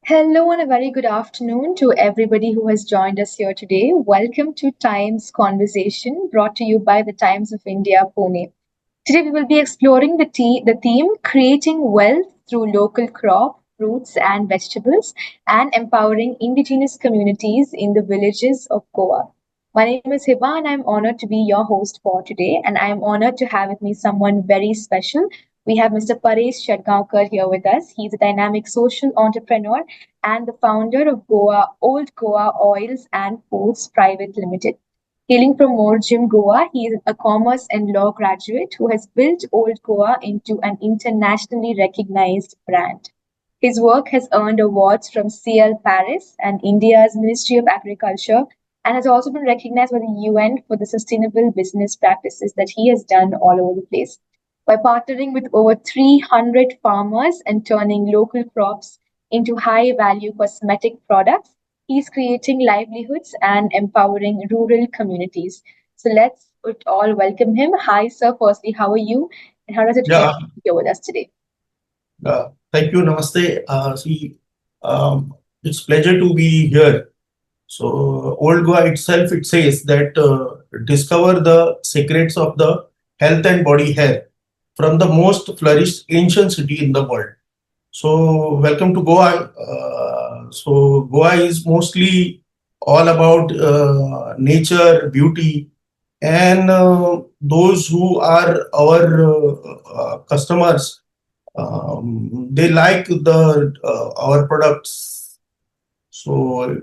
Hello and a very good afternoon to everybody who has joined us here today. Welcome to Times Conversation brought to you by the Times of India, Pune. Today we will be exploring the theme creating wealth through local crop, fruits and vegetables and empowering indigenous communities in the villages of Goa. My name is Hiba and I'm honored to be your host for today and I'm honored to have with me someone very special. We have Mr. Paresh Shetgaonkar here with us. He's a dynamic social entrepreneur and the founder of Old Goa Oils and Foods Private Limited. Hailing from Morjim, Goa, he is a commerce and law graduate who has built Old Goa into an internationally recognized brand. His work has earned awards from CL Paris and India's Ministry of Agriculture and has also been recognized by the UN for the sustainable business practices that he has done all over the place. By partnering with over 300 farmers and turning local crops into high value cosmetic products, he's creating livelihoods and empowering rural communities. So let's all welcome him. Hi, sir. Firstly, how are you? And how does it feel Yeah, to be here with us today? thank you. Namaste. Um, it's pleasure to be here. So, Old Goa itself, it says that discover the secrets of the health and body hair from the most flourished ancient city in the world. So, welcome to Goa. Goa is mostly all about nature, beauty, and those who are our customers, they like the our products. So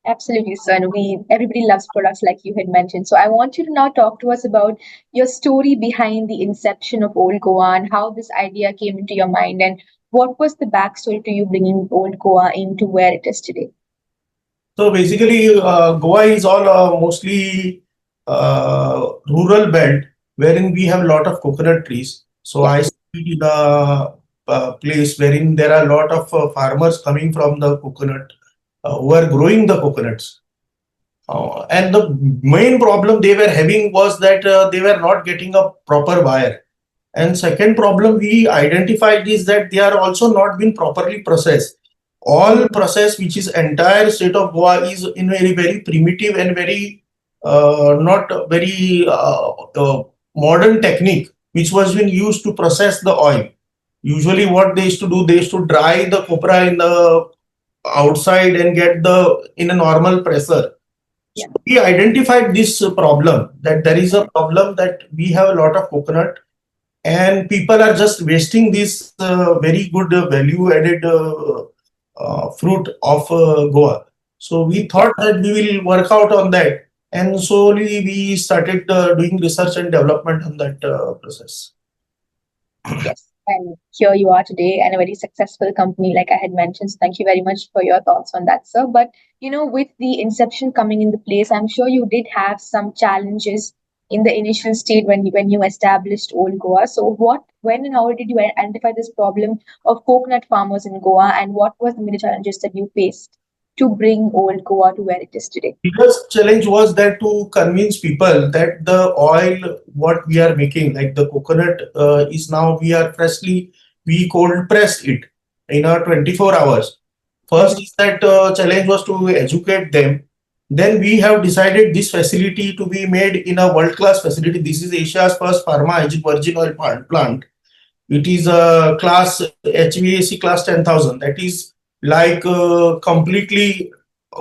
Absolutely, sir. And we everybody loves products like you had mentioned. So I want you to now talk to us about your story behind the inception of Old Goa and how this idea came into your mind and what was the backstory to you bringing Old Goa into where it is today. basically, Goa is all mostly rural belt wherein we have a lot of coconut trees. So Yeah. I stayed in a place wherein there are a lot of farmers coming from the coconut who are growing the coconuts. And the main problem they were having was that they were not getting a proper buyer. And second problem we identified is that they are also not being properly processed. All process, which is entire state of Goa, is in very primitive and very not very modern technique, which was being used to process the oil. Usually, what they used to do, they used to dry the copra in the outside and get the in a normal presser. Yeah. So we identified this problem, that there is a problem that we have a lot of coconut and people are just wasting this very good value added fruit of Goa. So we Yeah. thought that we will work out on that, and slowly we started doing research and development on that process. Yes. And here you are today and a very successful company, like I had mentioned. So thank you very much for your thoughts on that, sir. But with the inception coming into place, I'm sure you did have some challenges in the initial state when you established Old Goa. So when and how did you identify this problem of coconut farmers in Goa, and what was the major challenges that you faced to bring Old Goa to where it is today? Biggest challenge was that to convince people that the oil what we are making, like the coconut, is now we cold press it in a 24 hours. Mhm. First is that challenge was to educate them. Then we have decided this facility to be made in a world-class facility. This is Asia's first pharma virgin oil plant. It is a class HVAC class 10,000. That is like completely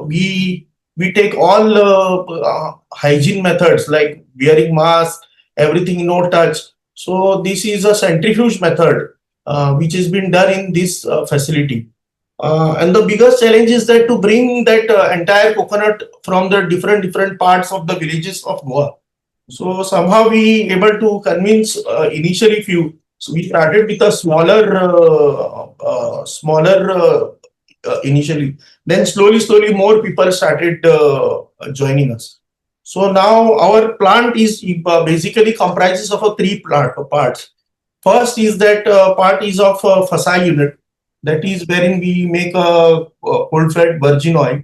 we we take all hygiene methods like wearing mask, everything no touch. So this is a centrifuge method which has been done in this facility. And the biggest challenge is that to bring that entire coconut from the different parts of the villages of Goa. So somehow we able to convince initially few. So we started with a smaller initially. Then slowly more people started joining us. So now our plant is basically comprises of a parts. First is that part is of a Fasai unit, that is wherein we make a cold fed virgin oil.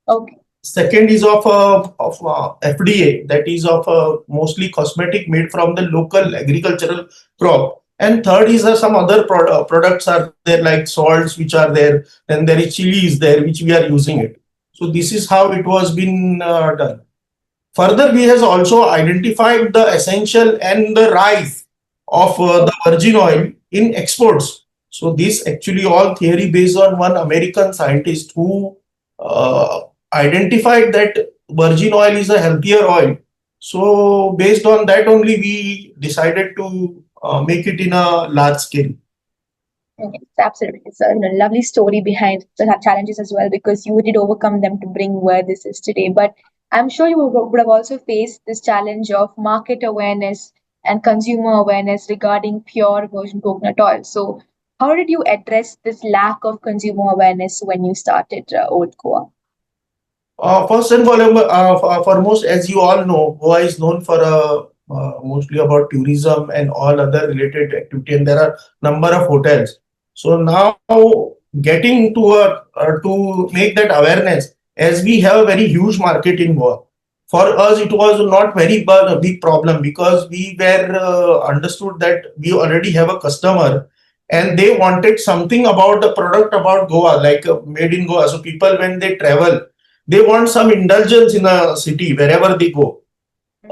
Okay. Second is of FDA, that is of mostly cosmetic made from the local agricultural crop, And third is some other products are there like salts which are there, and there is chili is there which we are using it. So this is how it was been done. Further, we has also identified the essential and the rise of the virgin oil in exports. So this actually all theory based on one American scientist who uh, identified that virgin oil is a healthier oil. So based on that only we decided to make it in a large scale. Yes, absolutely. It's a lovely story behind the challenges as well, because you did overcome them to bring where this is today. But I'm sure you would have also faced this challenge of market awareness and consumer awareness regarding pure virgin coconut oil. So, how did you address this lack of consumer awareness when you started Old Goa? First and foremost, as you all know, Goa is known for mostly about tourism and all other related activity, and there are number of hotels. So now getting to make that awareness, as we have a very huge market in Goa. For us, it was not very a big problem because we were understood that we already have a customer and they wanted something about the product about Goa, like made in Goa. So people when they travel they want some indulgence in a city wherever they go.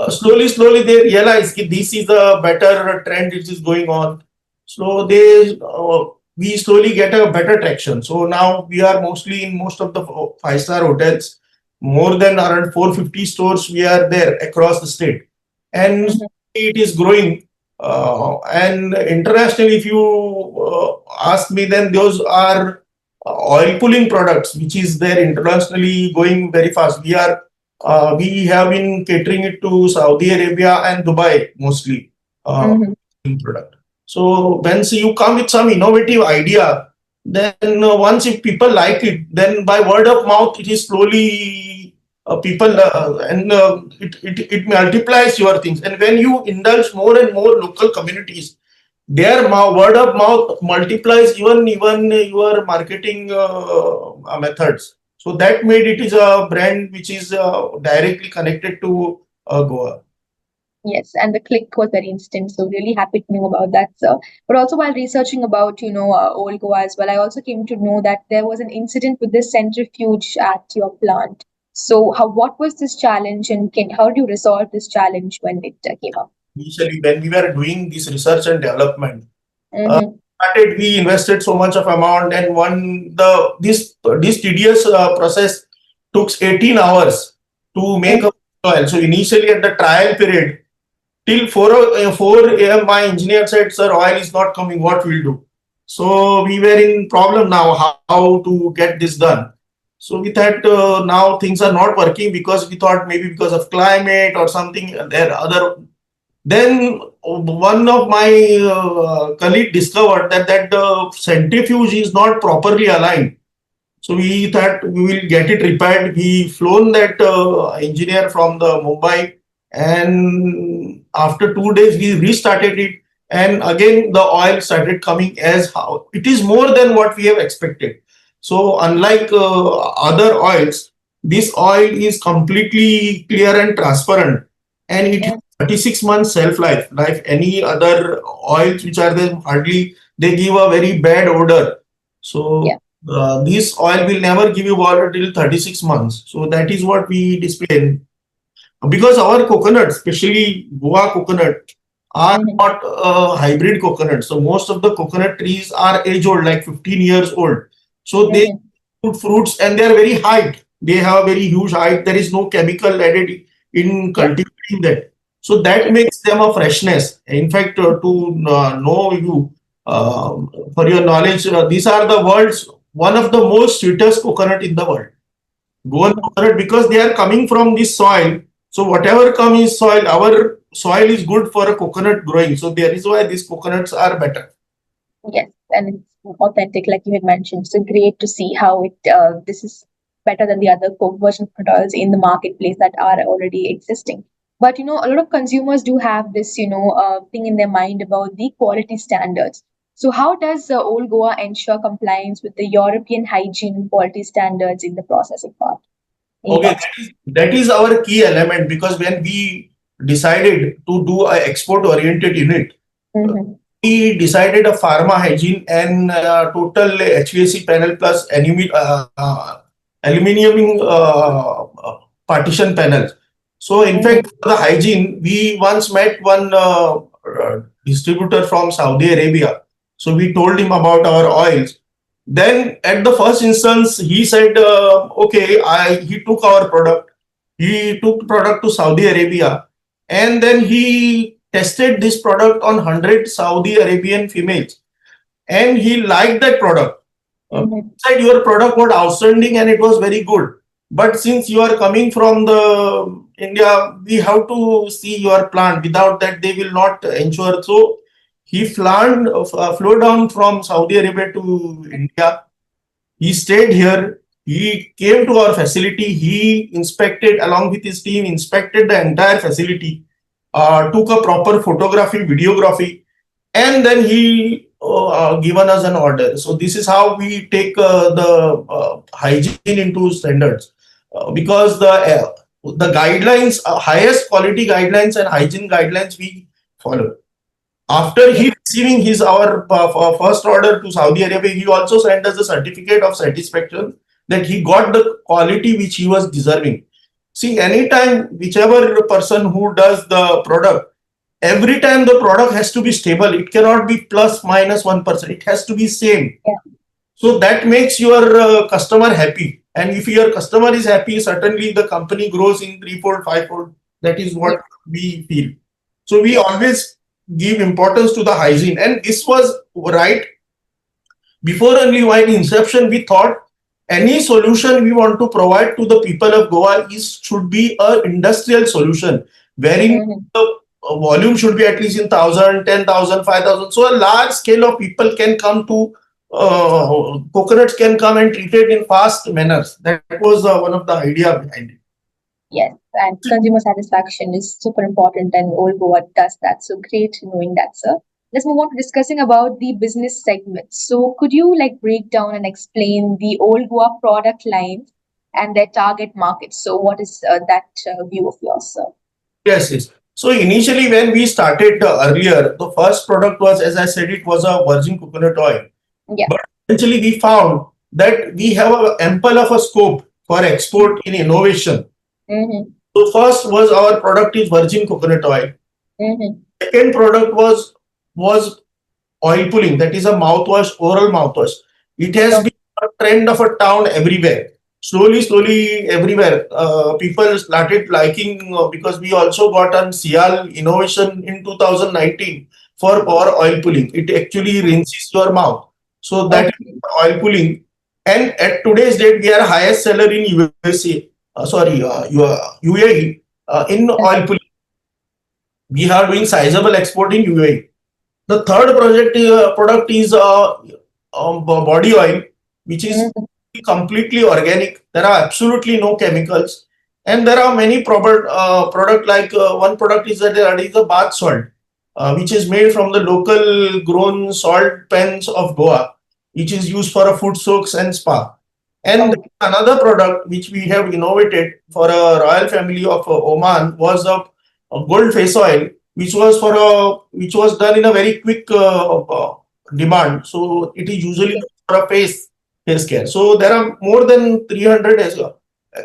Slowly, they realize that this is a better trend which is going on. So we slowly get a better traction. So now we are mostly in most of the five-star hotels, more than around 450 stores. We are there across the state, and Mhm. it is growing. And internationally, if you ask me, then those are oil pulling products, which is there internationally going very fast. We have been catering it to Saudi Arabia and Dubai mostly Mhm. product. So once you come with some innovative idea, then once if people like it, then by word of mouth it is slowly people and it multiplies your things. And when you indulge more and more local communities, their word of mouth multiplies even your marketing methods. So that made it is a brand which is directly connected to Goa. Yes, and the click was very instant. So really happy to know about that, sir. But also while researching about Old Goa as well, I also came to know that there was an incident with the centrifuge at your plant. So how what was this challenge, and how did you resolve this challenge when it came up? Initially, when we were doing this research and development, uh, Mm-hmm. we invested so much of amount, and this tedious process took 18 hours to make a oil. So initially at the trial period, till 4 a.m. my engineer said, "Sir, oil is not coming. What we'll do?" So we were in problem now how to get this done. So we thought now things are not working because we thought maybe because of climate or something. There other then one of my colleague discovered that the centrifuge is not properly aligned. So we thought we will get it repaired. We flown that engineer from the Mumbai, and after 2 days we restarted it, and again the oil started coming as how it is more than what we have expected. So unlike other oils, this oil is completely clear and transparent, and it has 36 months shelf life. Like any other oils which are there, hardly they give a very bad odor. Yeah. So this oil will never give you water till 36 months. So that is what we display. Because our coconut, especially Goa coconut, are Mm-hmm. not hybrid coconut. So most of the coconut trees are age old, like 15 years old. So they Mm-hmm. put fruits and they are very high. They have a very huge height. There is no chemical added in Yeah. cultivating that. So that Yeah. makes them a freshness. In fact, to know you, for your knowledge, these are the world's one of the most sweetest coconut in the world. Goan Mm-hmm. coconut because they are coming from this soil. So whatever comes in soil, our soil is good for a coconut growing. So there is why these coconuts are better. Yes, and it's authentic, like you had mentioned. So great to see how it this is better than the other version products in the marketplace that are already existing. But a lot of consumers do have this thing in their mind about the quality standards. So how does Old Goa ensure compliance with the European hygiene quality standards in the processing part? Any Okay, thoughts? that is our key element because when we decided to do a export oriented unit, Mm-hmm. we decided a pharma hygiene and total HVAC panel plus aluminum partition panels. So, in Mm-hmm. fact, for the hygiene, we once met one distributor from Saudi Arabia. So, we told him about our oils. Then, at the first instance, he said, "Okay, he took our product. He took product to Saudi Arabia, and then he tested this product on 100 Saudi Arabian females, and he liked that product. Mm-hmm. Said your product was outstanding and it was very good. But since you are coming from the India, we have to see your plant. Without that, they will not ensure." So he flew down from Saudi Arabia to India. He stayed here. He came to our facility. He inspected, along with his team, inspected the entire facility, took a proper photography, videography, and then he given us an order. So this is how we take the hygiene into standards, because the guidelines, highest quality guidelines and hygiene guidelines we follow. After Yes. he receiving his our first order to Saudi Arabia, he also sent us a certificate of satisfaction that he got the quality which he was deserving. See, anytime, whichever person who does the product, every time the product has to be stable. It cannot be plus minus 1%. It has to be same. Yeah. So that makes your customer happy. And if your customer is happy, certainly the company grows in threefold, fivefold. That is Yes. what we feel. So we Yes. always give importance to the hygiene. And this was right before only while inception, we thought any solution we want to provide to the people of Goa is should be a industrial solution, wherein Mm-hmm. the volume should be at least in 1,000, 10,000, 5,000. So a large scale of people can come to coconuts can come and treat it in fast manners. That was one of the idea behind it. Yes, and consumer satisfaction is super important, and Old Goa does that. So great knowing that, sir. Let's move on to discussing about the business segment. So, could you like break down and explain the Old Goa product lines and their target market? So, what is that view of yours, sir? Yes, yes. So initially, when we started earlier, the first product was, as I said, it was a virgin coconut oil. Yeah. But eventually, we found that we have a ample of a scope for export in innovation. Mm-hmm. So first was our product is virgin coconut oil. Mm-hmm. Second product was oil pulling. That is a mouthwash, oral mouthwash. It has Okay. been a trend of a town everywhere. Slowly, everywhere, people started liking, because we also got on Sial innovation in 2019 for power oil pulling. It actually rinses your mouth. So that Okay. is oil pulling. And at today's date, we are highest seller in USA. UAE in oil pulling. We are doing sizable export in UAE. The third product is body oil, which is Mm-hmm. completely organic. There are absolutely no chemicals, and there are many product like one product is that there is a bath salt, which is made from the local grown salt pans of Goa, which is used for a foot soaks and spa. And Okay. another product which we have innovated for a royal family of Oman was a gold face oil, which was done in a very quick demand. So it is usually for a face care. So there are more than 300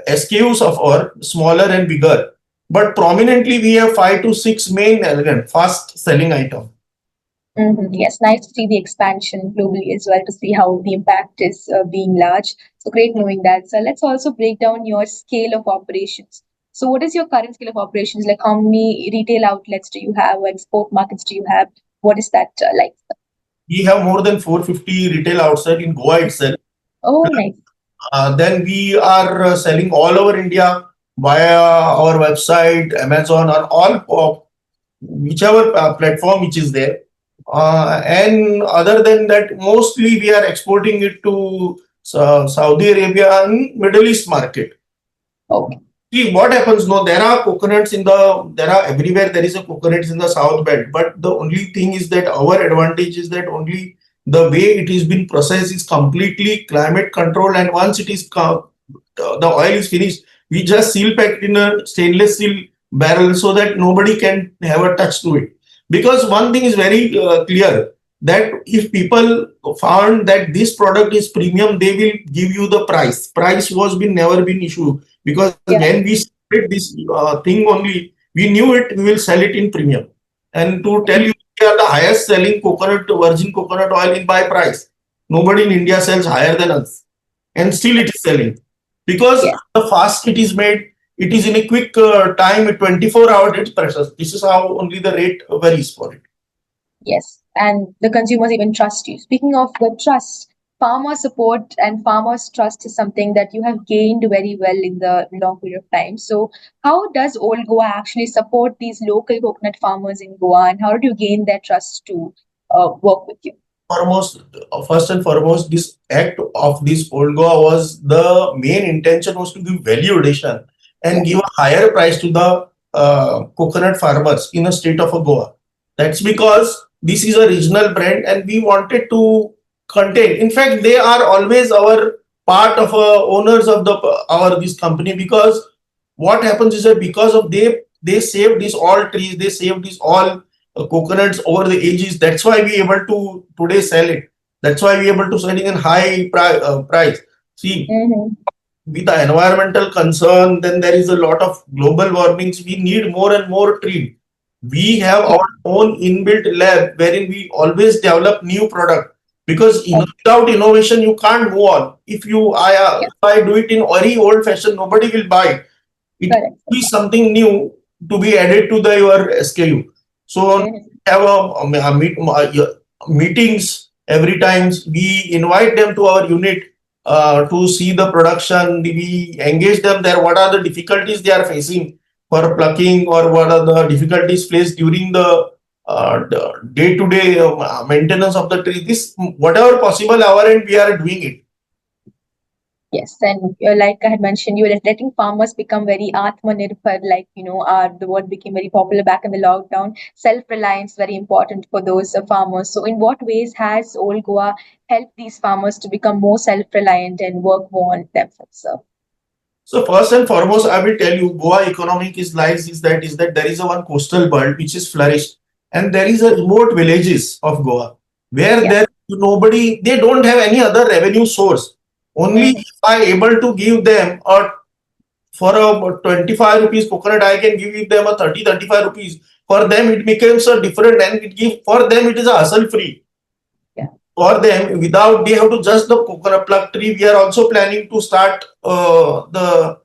SKUs of our smaller and bigger, but prominently we have 5 to 6 main elegant fast selling items. Mm-hmm. Yes, nice to see the expansion globally as well to see how the impact is being large. So great knowing that. So let's also break down your scale of operations. So what is your current scale of operations? Like how many retail outlets do you have? Or export markets do you have? What is that like? We have more than 450 retail outside in Goa itself. Oh, nice. Then we are selling all over India via our website, Amazon, or all whichever platform which is there. And other than that, mostly we are exporting it to Saudi Arabia and Middle East market. Okay. See what happens. No, there are coconuts in the there are everywhere. There is a coconuts in the south belt, but the only thing is that our advantage is that only the way it is been processed is completely climate controlled, and once it is the oil is finished, we just seal pack it in a stainless steel barrel so that nobody can have a touch to it. Because one thing is very clear, that if people found that this product is premium, they will give you the price. Price was been never been issue, because when Yeah. we started this thing only, we knew it, we will sell it in premium. And to tell you, we are the highest selling coconut, virgin coconut oil in by price. Nobody in India sells higher than us, and still it is selling, because Yes. the fast it is made, it is in a quick time, 24 hours it's precious. This is how only the rate varies for it. Yes, and the consumers even trust you. Speaking of the trust, farmer support and farmers' trust is something that you have gained very well in the long period of time. So, how does Old Goa actually support these local coconut farmers in Goa, and how did you gain their trust to work with you? Foremost, first and foremost, this act of this Old Goa was, the main intention was to give value addition and Yeah, give a higher price to the coconut farmers in the state of Goa. That's because this is a regional brand and we wanted to contain. In fact, they are always our part of owners of the our this company, because what happens is that because of they saved these all trees, they saved these all coconuts over the ages. That's why we able to today sell it. That's why we able to sell it in high price. See, mm-hmm. with the environmental concern, then there is a lot of global warmings. We need more and more tree. We have Yeah, our own inbuilt lab wherein we always develop new product, because without innovation you can't move on. yeah, If I do it in very old fashion, nobody will buy it. It correct. be something new to be added to the your SKU. So we Mm-hmm. have meetings every times. We invite them to our unit to see the production. We engage them there. What are the difficulties they are facing for plucking, or what are the difficulties faced during the day-to-day maintenance of the tree? This whatever possible our end, we are doing it. Yes, and like I had mentioned, you were letting farmers become very atmanirbhar, like the word became very popular back in the lockdown. Self-reliance very important for those farmers. So, in what ways has Old Goa helped these farmers to become more self-reliant and work more on themselves? Sir? So first and foremost, I will tell you, Goa economic is that there is a one coastal belt which is flourished, and there is a remote villages of Goa where Yeah. there nobody, they don't have any other revenue source. Only Mm-hmm. if I able to give them a, for a 25 rupees coconut, I can give them a 35 rupees. For them, it becomes a different, and it give for them it is a hassle free. Yeah. For them, without they have to just the coconut plug tree. We are also planning to start the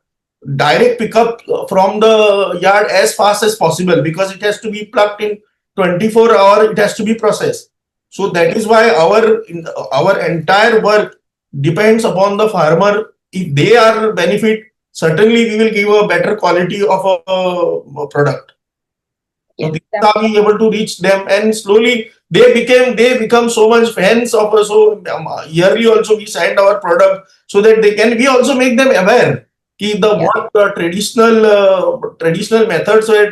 direct pickup from the yard as fast as possible, because it has to be plucked in 24 hours. It has to be processed. So that Yes. is why our entire work depends upon the farmer. If they are benefit, certainly we will give a better quality of a product. So Yes. this is how we able to reach them, and slowly they become so much fans of us. So yearly also we send our product so that they can. We also make them aware ki the Yeah. what traditional methods were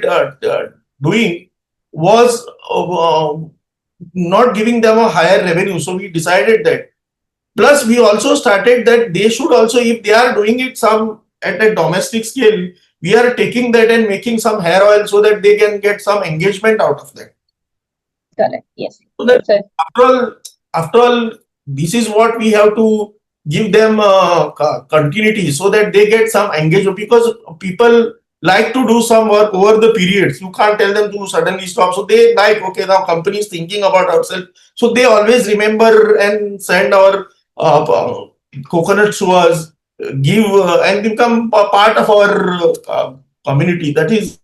doing was not giving them a higher revenue. So we decided that. Plus, we also started that they should also, if they are doing it some at a domestic scale, we are taking that and making some hair oil so that they can get some engagement out of that. Correct. Yes. So that So after all, this is what we have to give them continuity so that they get some engagement, because people like to do some work over the periods. You can't tell them to suddenly stop. So they like, okay, now company is thinking about ourselves. So they always remember and send our coconuts to us, give and become a part of our community. That is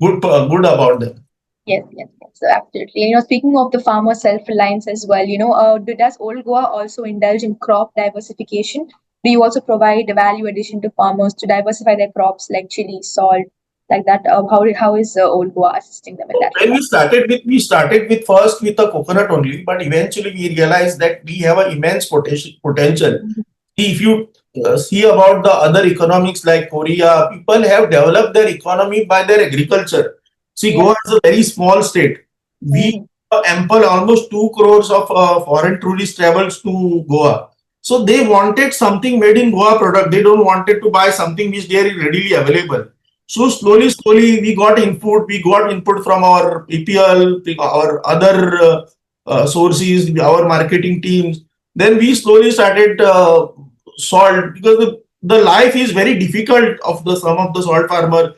good about them. yes, yes, yes. So absolutely. Speaking of the farmer self-reliance as well, does Old Goa also indulge in crop diversification? Do you also provide a value addition to farmers to diversify their crops like chili, salt, like that? How is Old Goa assisting them in So that when regard? we started with first with the coconut only, but eventually we realized that we have an immense potential. Mhm. If you see about the other economics like Korea, people have developed their economy by their agriculture. See, Yeah. Goa is a very small state. We Hmm. ample almost 2 crores of foreign tourists travels to Goa. So they wanted something made in Goa product. They don't wanted to buy something which there is readily available. So slowly, we got input. We got input from our EPL, our other sources, our marketing teams. Then we slowly started salt, because the life is very difficult of the some of the salt farmer,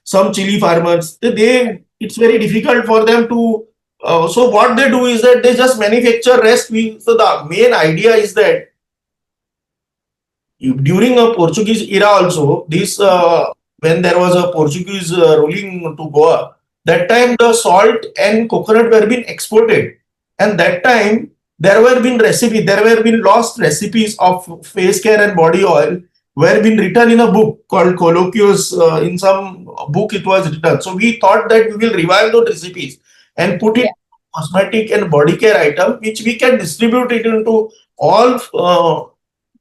some chili farmers. It's very difficult for them to. So what they do is that they just manufacture rest. So the main idea is that during a Portuguese era also, this when there was a Portuguese ruling to Goa, that time the salt and coconut were being exported, and that time there were been lost recipes of face care and body oil were been written in a book called Colloquios. In some book it was written. So we thought that we will revive those recipes and put it Yeah. cosmetic and body care item, which we can distribute it into all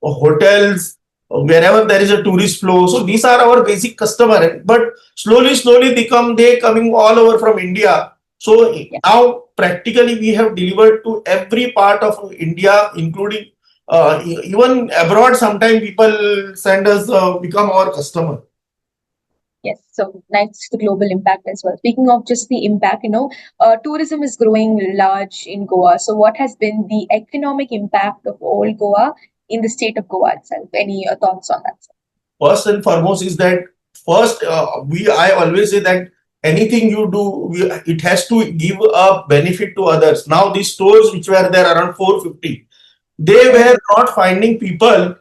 hotels, wherever there is a tourist flow. So these are our basic customer. But slowly they coming all over from India. So Yeah. now practically we have delivered to every part of India, including even abroad. Sometimes people send us become our customer. Yes, so that's the global impact as well. Speaking of just the impact, tourism is growing large in Goa. So, what has been the economic impact of Old Goa in the state of Goa itself? Any thoughts on that? First and foremost is that first we I always say that anything you do, it has to give a benefit to others. Now these stores which were there around 450, they were Mhm. not finding people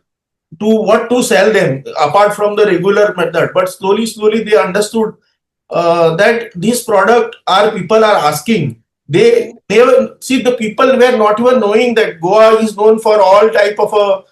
to what to sell them apart from the regular method. But slowly they understood that this product our people are asking. They were, see, the people were not even knowing that Goa is known for all type of a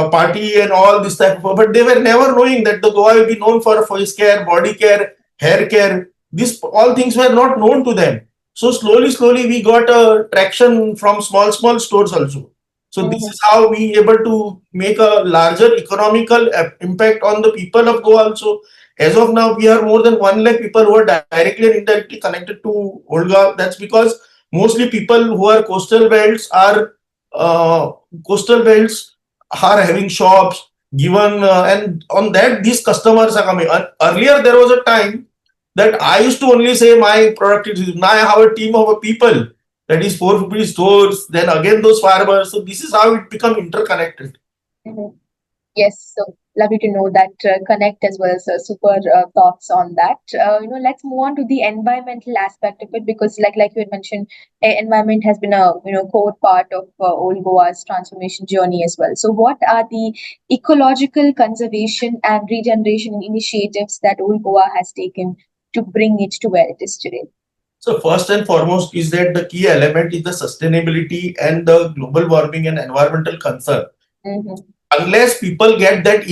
party and all this type of, but they were never knowing that the Goa will be known for face care, body care, hair care. This all things were not known to them. So slowly we got a traction from small stores also. So this Mhm. is how we able to make a larger economical impact on the people of Goa also. As of now, we are more than 1 lakh people who are directly and indirectly connected to Old Goa. That's because mostly people who are uh, coastal belts are having shops given, and on that these customers are coming. Earlier there was a time that I used to only say my product is. Now I have a team of people, that is 450 stores, then again those farmers. So this is how it become interconnected. Mhm. Yes, so lovely to know that connect as well. So super thoughts on that. Let's move on to the environmental aspect of it because, like you had mentioned, environment has been a core part of Old Goa's transformation journey as well. So, what are the ecological conservation and regeneration initiatives that Old Goa has taken to bring it to where it is today? So first and foremost is that the key element is the sustainability and the global warming and environmental concern. Mm-hmm. Unless people get that,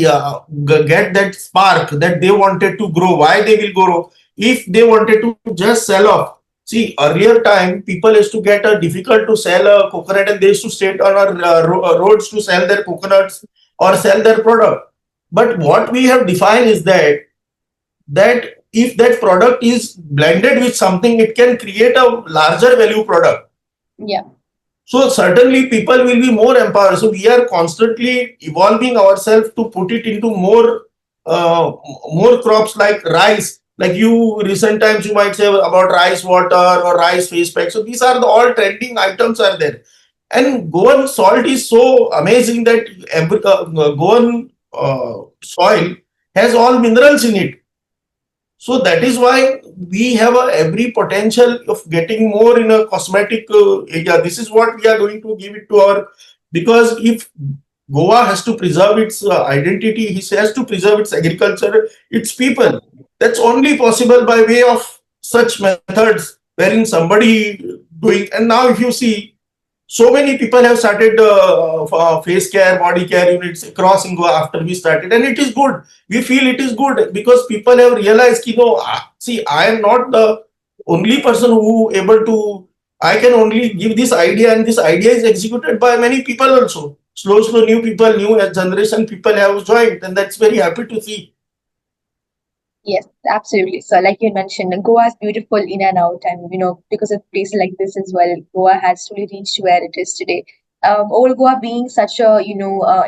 get that spark that they wanted to grow, why they will grow? If they wanted to just sell off, see, earlier time people used to get difficult to sell a coconut, and they used to sit on our roads to sell their coconuts or sell their product. But what we have defined is that if that product is blended with something, it can create a larger value product. Yeah. So certainly people will be more empowered. So we are constantly evolving ourselves to put it into uh, more crops like rice. Like you recent times you might say about rice water or rice face pack. So these are the all trending items are there. And Goan salt is so amazing that every Goan soil has all minerals in it. So that is why we have every potential of getting more in a cosmetic area. This is what we are going to give it to our, because if Goa has to preserve its identity, it has to preserve its agriculture, its people. That's only possible by way of such methods wherein somebody doing. And now if you see, so many people have started face care, body care units across India after we started, and it is good. We feel it is good because people have realized, see, I am not the only person who able to. I can only give this idea, and this idea is executed by many people also. Slow, new people, new generation people have joined, and that's very happy to see. Yes, absolutely. So, like you mentioned, Goa is beautiful in and out, and because of places like this as well, Goa has truly reached where it is today. Old Goa being such a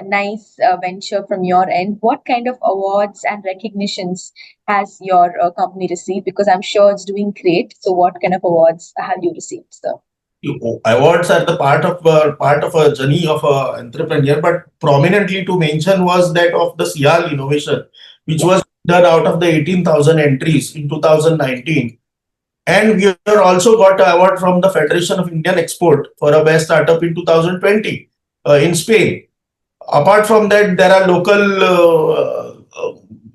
nice venture from your end, what kind of awards and recognitions has your company received? Because I'm sure it's doing great. So, what kind of awards have you received, sir? Awards are the part of a journey of an entrepreneur, but prominently to mention was that of the Sial innovation, which Yeah. was done out of the 18,000 entries in 2019. And we are also got an award from the Federation of Indian Export for a best startup in 2020 in Spain. Apart from that, there are local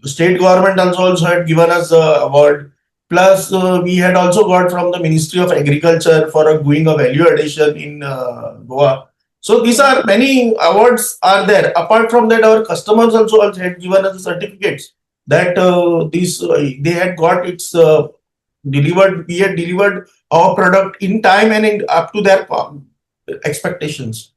state government also had given us the award. Plus, we had also got from the Ministry of Agriculture for doing a value addition in Goa. So these are many awards are there. Apart from that, our customers also had given us certificates that these they had got its delivered. We had delivered our product in time and up to their expectations.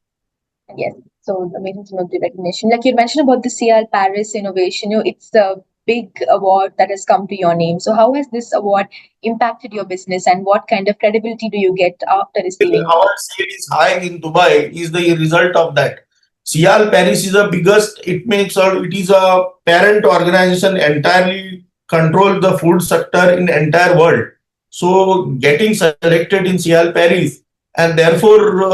Yes. So amazing to know the recognition. Like you mentioned about the CL Paris Innovation, it's a big award that has come to your name. So how has this award impacted your business, and what kind of credibility do you get after receiving it? Our sale is high in Dubai is the result of that. Sial Paris is the biggest. It is a parent organization entirely control the food sector in entire world. So getting selected in Sial Paris, and therefore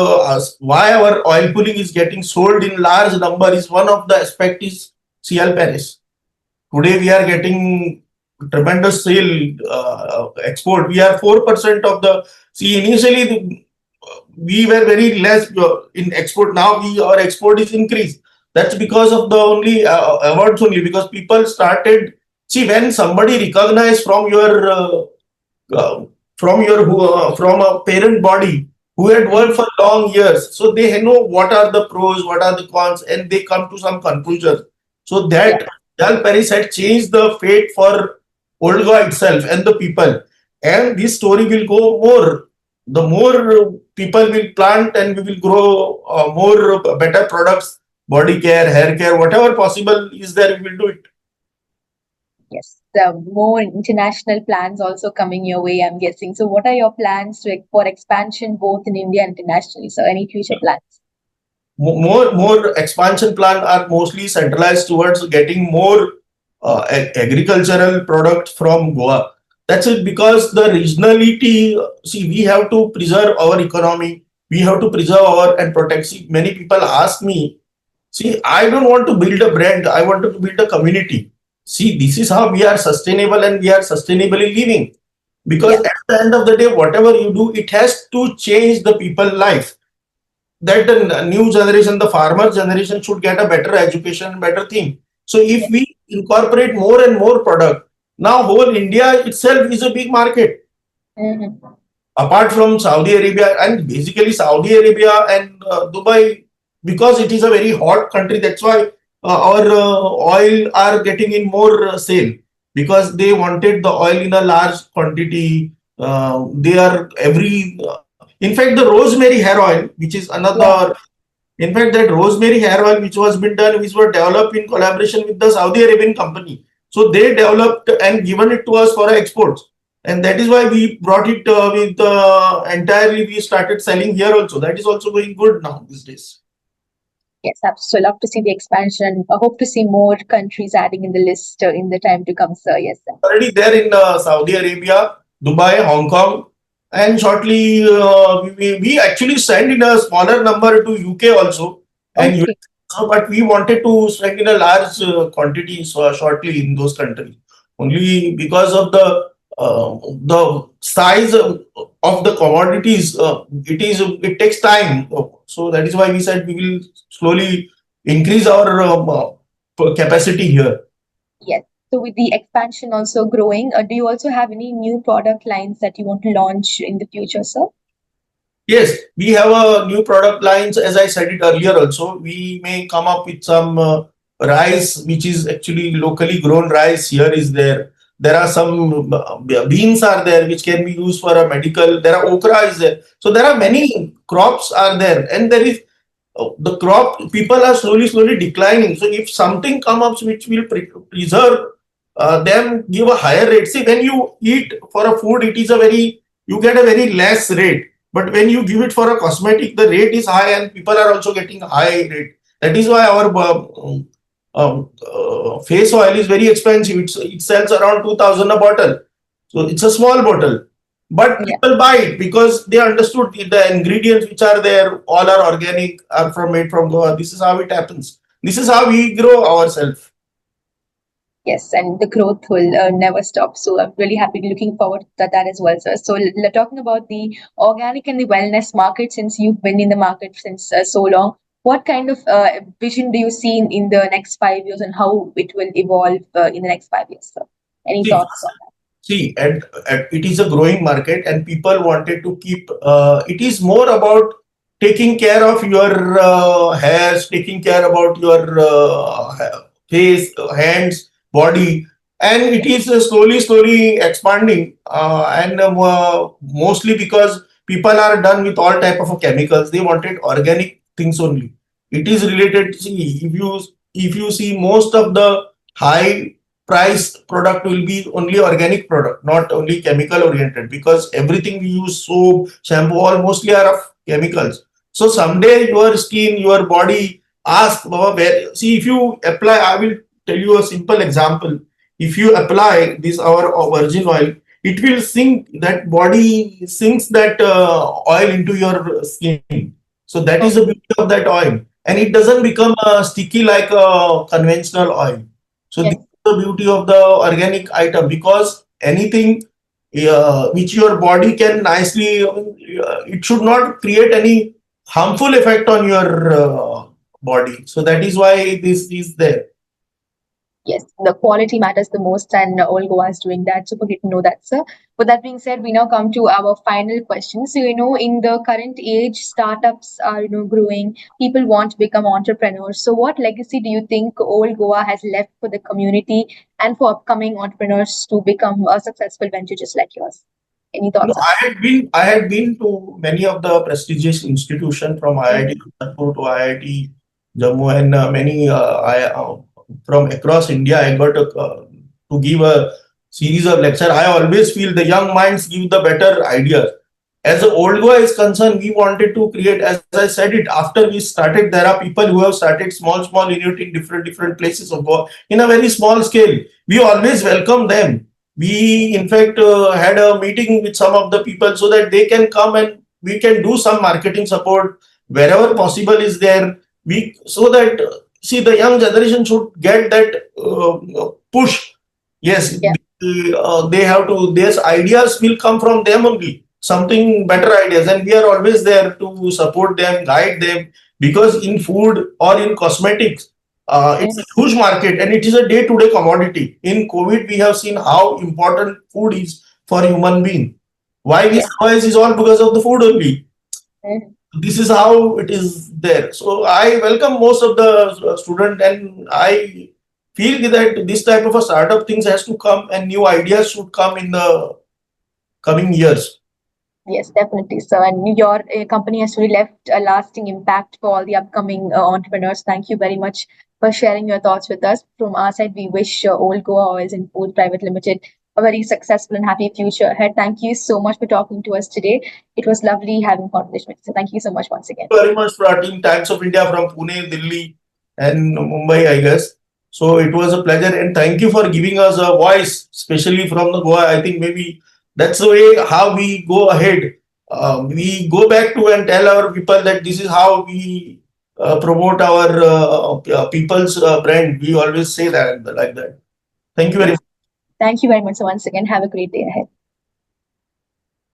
why our oil pulling is getting sold in large number is one of the aspect is Sial Paris. Today we are getting tremendous sale export. We are 4% of the. See, initially we were very less in export. Now our export is increased. That's because of the only awards only, because people started. See, when somebody recognized uh, from a parent body who had worked for long years, so they know what are the pros, what are the cons, and they come to some conclusion. So Yeah. that Dal Paris had changed the fate for Old Goa itself and the people. And this story will go more. The more people will plant and we will grow more better products, body care, hair care, whatever possible is there, we will do it. Yes. The more international plans also coming your way, I'm guessing. So what are your plans for expansion both in India and internationally? So any future plans? More expansion plan are mostly centralized towards getting more agricultural product from Goa. That's it, because the regionality. See, we have to preserve our economy. We have to preserve our and protect. See, many people ask me. See, I don't want to build a brand. I want to build a community. See, this is how we are sustainable and we are sustainably living. Because Yeah. at the end of the day, whatever you do, it has to change the people life, that the new generation, the farmer generation should get a better education, better thing. So if we incorporate more and more product, now whole India itself is a big market. Mm-hmm. Apart from Saudi Arabia, and basically Saudi Arabia and Dubai, because it is a very hot country, that's why our oil are getting in more sale, because they wanted the oil in a large quantity. They are in fact, the rosemary hair oil, which is Yeah. another. In fact, that rosemary hair oil, which was been done, which were developed in collaboration with the Saudi Arabian company. So they developed and given it to us for exports, and that is why we brought it with entirely. We started selling here also. That is also going good now these days. Yes, so love to see the expansion. I hope to see more countries adding in the list in the time to come, sir. Yes, sir. Already there in Saudi Arabia, Dubai, Hong Kong, and shortly we actually send in a smaller number to UK also and Okay. US also, but we wanted to send in a large quantity shortly in those countries. Only because of the size of the commodities, it takes time. So that is why we said we will slowly increase our capacity here. Yes. So with the expansion also growing, do you also have any new product lines that you want to launch in the future, sir? Yes, we have a new product lines. As I said it earlier, also we may come up with some rice, which is actually locally grown rice. Here is there. There are some beans are there, which can be used for a medical. There are okra is there. So there are many crops are there, and there is the crop. People are slowly declining. So if something comes up which will preserve them, give a higher rate. See, when you eat for a food, it is a very, you get a very less rate. But when you give it for a cosmetic, the rate is high and people are also getting high rate. That is why our face oil is very expensive. It sells around 2000 a bottle. So it's a small bottle. But Yeah. people buy it because they understood the ingredients which are there, all are organic, are from made from Goa. This is how it happens. This is how we grow ourselves. Yes, and the growth will never stop. So I'm really happy, looking forward to that as well, sir. So talking about the organic and the wellness market, since you've been in the market since so long, what kind of vision do you see in the next 5 years, and how it will evolve in the next 5 years, sir? Any See, thoughts on See, and it is a growing market, and people wanted to keep. It is more about taking care of your hairs, taking care about your face, hands, body, and it is slowly expanding. And mostly because people are done with all type of chemicals, they wanted organic things only. It is related. See, if you see most of the high price product will be only organic product, not only chemical oriented, because everything we use, soap, shampoo, all mostly are of chemicals. So someday your skin, your body ask, Baba, where, see, if you apply, I will tell you a simple example. If you apply this our virgin oil, it will sink, that body sinks that oil into your skin. So that is the that? beauty of that oil, and it doesn't become sticky like a conventional oil. So this Yes. is the beauty of the organic item, because anything which your body can nicely, it should not create any harmful effect on your body. So that is why this is there. Yes, the quality matters the most, and Old Goa is doing that. Super great to know that, sir. With that being said, we now come to our final question. So, in the current age, startups are, growing. People want to become entrepreneurs. So, what legacy do you think Old Goa has left for the community and for upcoming entrepreneurs to become a successful venture just like yours? Any No, thoughts on I had been to many of the prestigious institutions, from that? IIT Kanpur to IIT Jammu, and many from across India. I got to give a series of lecture. I always feel the young minds give the better ideas. As the Old Goa is concerned, we wanted to create, as I said it, after we started, there are people who have started small unit in different places of Goa in a very small scale. We always welcome them. We, in fact, had a meeting with some of the people so that they can come and we can do some marketing support wherever possible is there. We, so that, see, the young generation should get that push. Yes, Yeah. they have to. These ideas will come from them only. Something better ideas, and we are always there to support them, guide them. Because in food or in cosmetics, it's a Mhm. huge market and it is a day-to-day commodity. In COVID, we have seen how important food is for human being. Why we Yeah. survive is all because of the food only. Mhm. This is how it is there. So I welcome most of the student, and I feel that this type of a startup things has to come and new ideas should come in the coming years. Yes, definitely. So, and your company has really left a lasting impact for all the upcoming entrepreneurs. Thank you very much for sharing your thoughts with us. From our side, we wish Old Goa Oils and Food Private Limited a very successful and happy future ahead. Thank you so much for talking to us today. It was lovely having a conversation with you. So, thank you so much once again. Very much for our team. Times of India from Pune, Delhi, and Mumbai, I guess. So it was a pleasure, and thank you for giving us a voice, especially from the Goa. I think maybe that's the way how we go ahead. We go back to and tell our people that this is how we promote our people's brand. We always say that like that. Thank you very Yes. much. Thank you very much. So, once again, have a great day ahead.